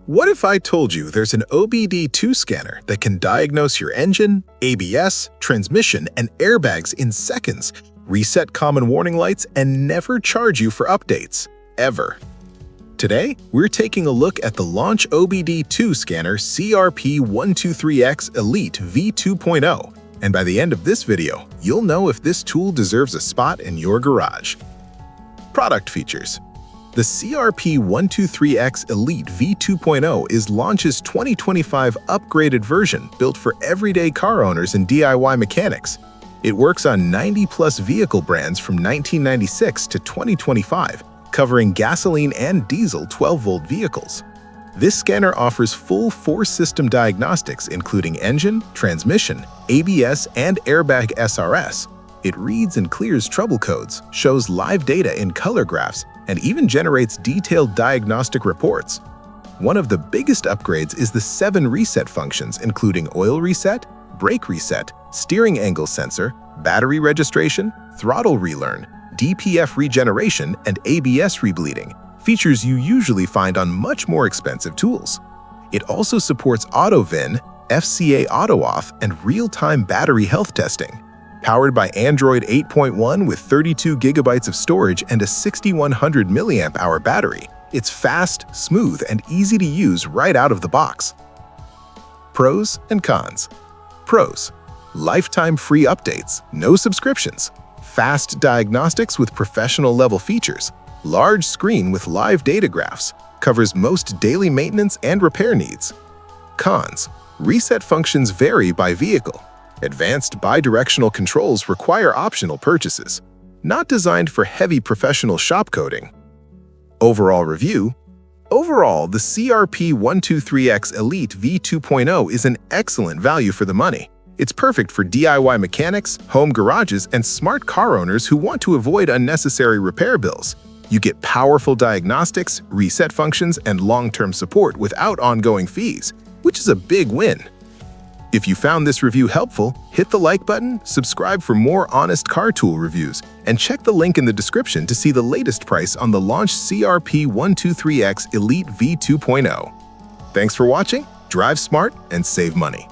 What if I told you there's an OBD2 scanner that can diagnose your engine, ABS, transmission, and airbags in seconds, reset common warning lights, and never charge you for updates, ever? Today, we're taking a look at the Launch OBD2 scanner CRP123X Elite V2.0, and by the end of this video, you'll know if this tool deserves a spot in your garage. Product features. The CRP123X Elite V2.0 is Launch's 2025 upgraded version built for everyday car owners and DIY mechanics. It works on 90-plus vehicle brands from 1996 to 2025, covering gasoline and diesel 12-volt vehicles. This scanner offers full 4-system diagnostics including engine, transmission, ABS, and airbag SRS. It reads and clears trouble codes, shows live data in color graphs, and even generates detailed diagnostic reports. One of the biggest upgrades is the 7 reset functions including oil reset, brake reset, steering angle sensor, battery registration, throttle relearn, DPF regeneration, and ABS rebleeding, features you usually find on much more expensive tools. It also supports AutoVIN, FCA AutoAuth, and real-time battery health testing. Powered by Android 8.1 with 32 gigabytes of storage and a 6100 mAh battery, it's fast, smooth, and easy to use right out of the box. Pros and cons. Pros: lifetime free updates, no subscriptions, fast diagnostics with professional-level features, large screen with live data graphs, covers most daily maintenance and repair needs. Cons: reset functions vary by vehicle. Advanced bidirectional controls require optional purchases. Not designed for heavy professional shop coding. Overall review. Overall, the CRP123X Elite V2.0 is an excellent value for the money. It's perfect for DIY mechanics, home garages, and smart car owners who want to avoid unnecessary repair bills. You get powerful diagnostics, reset functions, and long-term support without ongoing fees, which is a big win. If you found this review helpful, hit the like button, subscribe for more honest car tool reviews, and check the link in the description to see the latest price on the Launch CRP123X Elite V2.0. Thanks for watching, drive smart, and save money.